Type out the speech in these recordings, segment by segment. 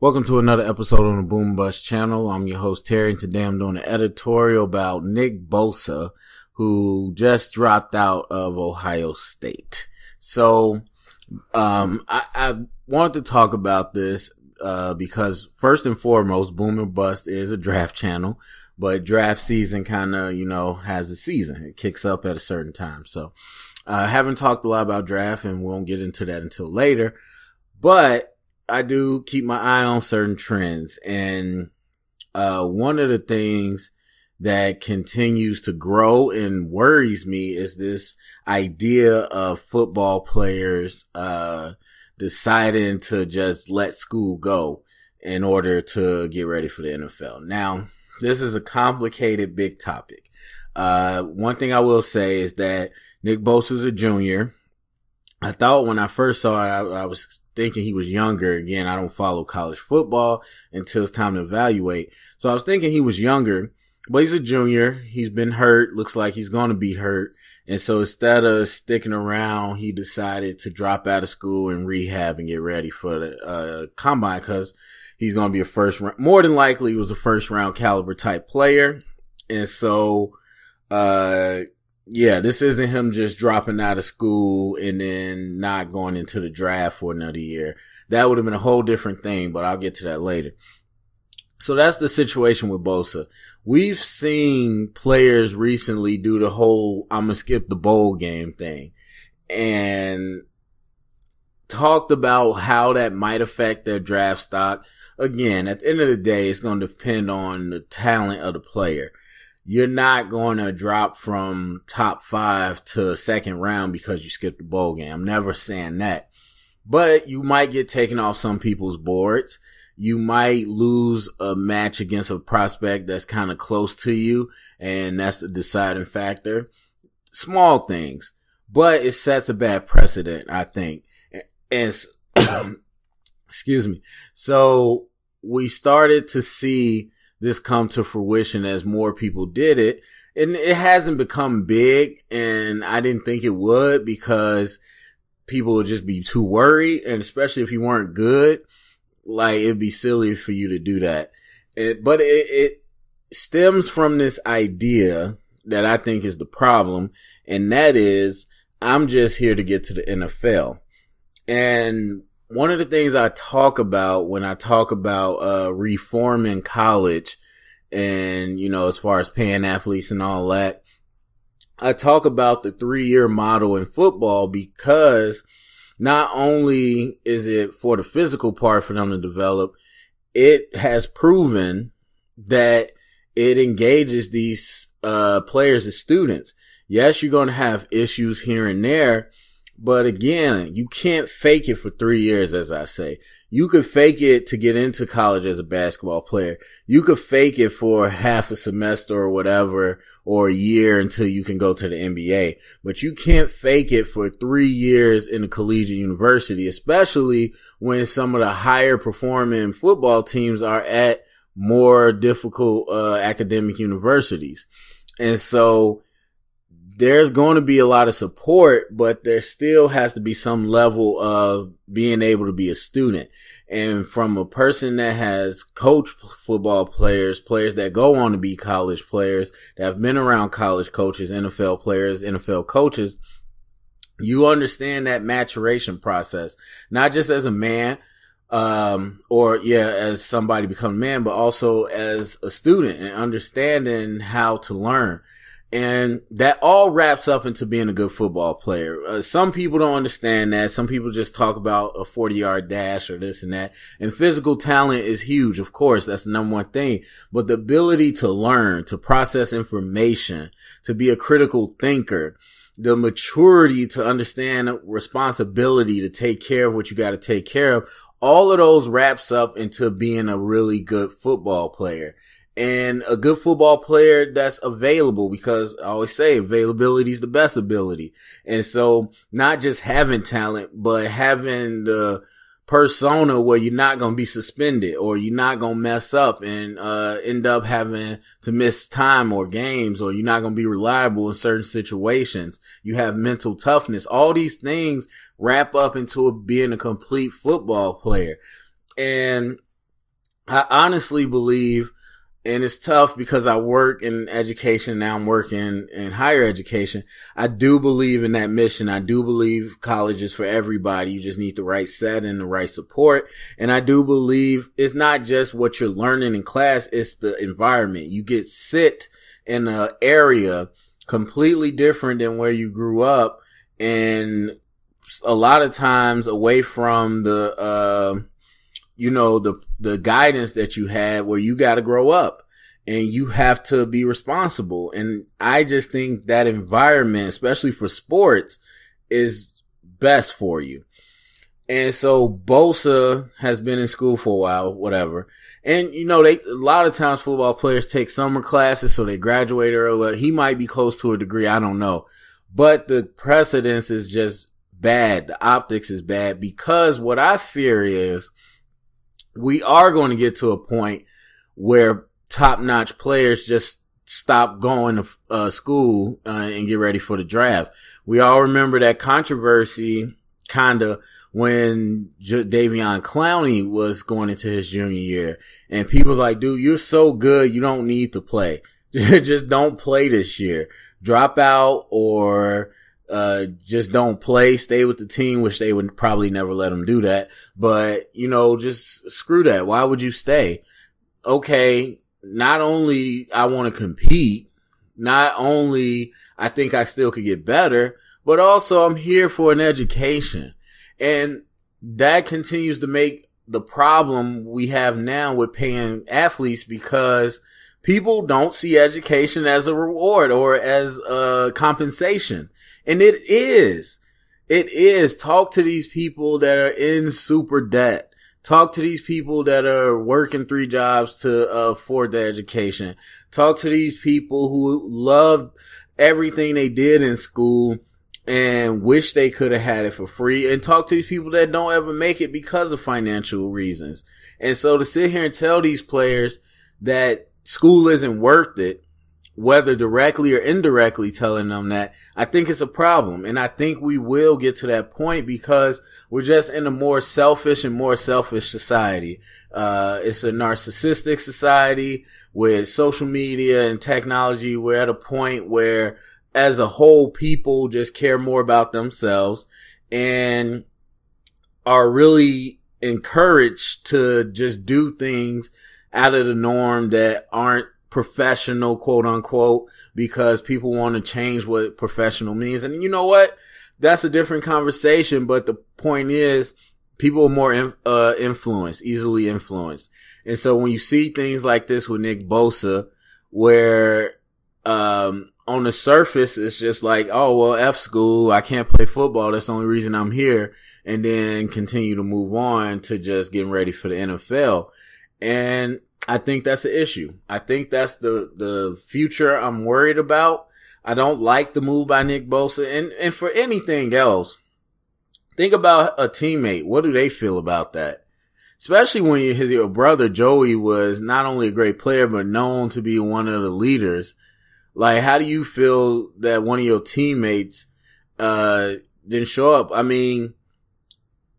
Welcome to another episode on the Boom Bust channel. I'm your host Terry, and today I'm doing an editorial about Nick Bosa, who just dropped out of Ohio State. So, I wanted to talk about this, because first and foremost, Boom and Bust is a draft channel, but draft season kind of, has a season. It kicks up at a certain time. So, I haven't talked a lot about draft, and we won't get into that until later, but I do keep my eye on certain trends, and one of the things that continues to grow and worries me is this idea of football players deciding to just let school go in order to get ready for the NFL. Now, this is a complicated, big topic. One thing I will say is that Nick Bosa is a junior. I thought when I first saw it, I was thinking he was younger. Again, I don't follow college football until it's time to evaluate. So I was thinking he was younger, but he's a junior. He's been hurt. Looks like he's going to be hurt. And so instead of sticking around, he decided to drop out of school and rehab and get ready for the combine, because he's going to be a first round. More than likely, he was a first round caliber type player. And so, yeah, this isn't him just dropping out of school and then not going into the draft for another year. That would have been a whole different thing, but I'll get to that later. So that's the situation with Bosa. We've seen players recently do the whole I'm going to skip the bowl game thing and talked about how that might affect their draft stock. Again, at the end of the day, it's going to depend on the talent of the player. You're not going to drop from top 5 to second round because you skipped the bowl game. I'm never saying that. But you might get taken off some people's boards. You might lose a match against a prospect that's kind of close to you, and that's the deciding factor. Small things, but it sets a bad precedent, I think. And excuse me. So we started to see this come to fruition as more people did it, and it hasn't become big, and I didn't think it would, because people would just be too worried, and especially if you weren't good, like, it'd be silly for you to do that. But it stems from this idea that I think is the problem, and that is, I'm just here to get to the NFL. And one of the things I talk about when I talk about reforming college and, as far as paying athletes and all that, I talk about the 3-year model in football, because not only is it for the physical part for them to develop, it has proven that it engages these players as students. Yes, you're going to have issues here and there, but again, you can't fake it for 3 years, as I say. You could fake it to get into college as a basketball player. You could fake it for half a semester or whatever, or a year until you can go to the NBA. But you can't fake it for 3 years in a collegiate university, especially when some of the higher performing football teams are at more difficult academic universities. And so there's going to be a lot of support, but there still has to be some level of being able to be a student. And from a person that has coached football players, players that go on to be college players, that have been around college coaches, NFL players, NFL coaches, you understand that maturation process, not just as a man, as somebody become a man, but also as a student and understanding how to learn. And that all wraps up into being a good football player. Some people don't understand that. Some people just talk about a 40-yard dash or this and that. And physical talent is huge. Of course, that's the number one thing. But the ability to learn, to process information, to be a critical thinker, the maturity to understand responsibility, to take care of what you got to take care of, all of those wraps up into being a really good football player. And a good football player that's available, because I always say availability is the best ability. And so not just having talent, but having the persona where you're not going to be suspended, or you're not going to mess up and end up having to miss time or games, or you're not going to be reliable in certain situations. You have mental toughness. All these things wrap up into being a complete football player. And I honestly believe, and it's tough because I work in education. Now I'm working in higher education. I do believe in that mission. I do believe college is for everybody. You just need the right setting, the right support. And I do believe it's not just what you're learning in class. It's the environment. You get sit in an area completely different than where you grew up. And a lot of times away from the guidance that you had, where you got to grow up and you have to be responsible. And I just think that environment, especially for sports, is best for you. And so Bosa has been in school for a while, whatever. And, a lot of times football players take summer classes, so they graduate early. He might be close to a degree. I don't know. But the precedence is just bad. The optics is bad, because what I fear is we are going to get to a point where top-notch players just stop going to school and get ready for the draft. We all remember that controversy kinda when Davion Clowney was going into his junior year, and people were like, dude, you're so good, you don't need to play. Just don't play this year. Drop out, or just don't play, stay with the team, which they would probably never let him do that. But, just screw that. Why would you stay? Okay, not only I want to compete, not only I think I still could get better, but also I'm here for an education. And that continues to make the problem we have now with paying athletes, because people don't see education as a reward or as a compensation. And it is. It is. Talk to these people that are in super debt. Talk to these people that are working 3 jobs to afford their education. Talk to these people who loved everything they did in school and wish they could have had it for free. And talk to these people that don't ever make it because of financial reasons. And so to sit here and tell these players that school isn't worth it, whether directly or indirectly telling them that, I think it's a problem. And I think we will get to that point, because we're just in a more selfish society. It's a narcissistic society with social media and technology. We're at a point where, as a whole, people just care more about themselves and are really encouraged to just do things out of the norm that aren't professional, quote unquote, because people want to change what professional means. And you know what? That's a different conversation. But the point is, people are more easily influenced. And so when you see things like this with Nick Bosa, where on the surface it's just like, oh, well, F school, I can't play football, that's the only reason I'm here, and then continue to move on to just getting ready for the NFL. And I think that's the issue. I think that's the future I'm worried about. I don't like the move by Nick Bosa. And for anything else, think about a teammate. What do they feel about that? Especially when your brother Joey was not only a great player, but known to be one of the leaders. Like, how do you feel that one of your teammates didn't show up? I mean,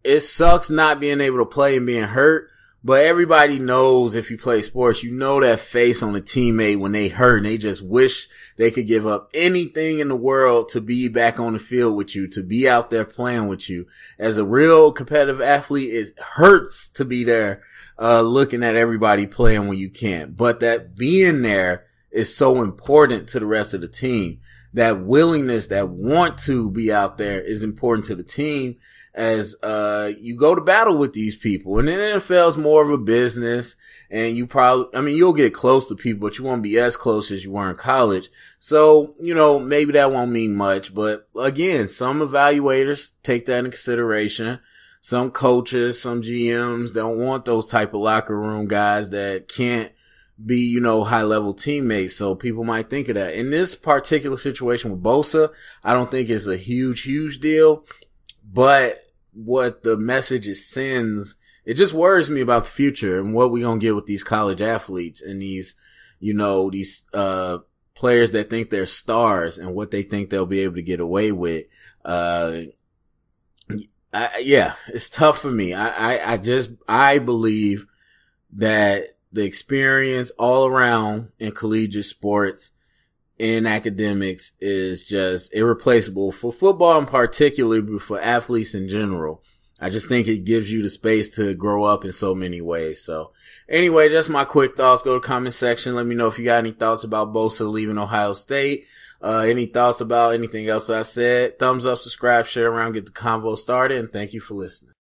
it sucks not being able to play and being hurt. But everybody knows, if you play sports, you know that face on a teammate when they hurt and they just wish they could give up anything in the world to be back on the field with you, to be out there playing with you. As a real competitive athlete, it hurts to be there, looking at everybody playing when you can't. But that being there is so important to the rest of the team. That willingness, that want to be out there is important to the team, as you go to battle with these people. And the NFL is more of a business, and you'll get close to people, but you won't be as close as you were in college. So, maybe that won't mean much. But again, some evaluators take that into consideration. Some coaches, some GMs don't want those type of locker room guys that can't be, high level teammates. So people might think of that. In this particular situation with Bosa, I don't think it's a huge deal. But what the message it sends, it just worries me about the future and what we're going to get with these college athletes and these players that think they're stars and what they think they'll be able to get away with. It's tough for me. I believe that the experience all around in collegiate sports, in academics, is just irreplaceable for football and particularly for athletes in general. I just think it gives you the space to grow up in so many ways. So anyway, just my quick thoughts. Go to the comment section. Let me know if you got any thoughts about Bosa leaving Ohio State. Any thoughts about anything else I said. Thumbs up, subscribe, share around, get the convo started, and thank you for listening.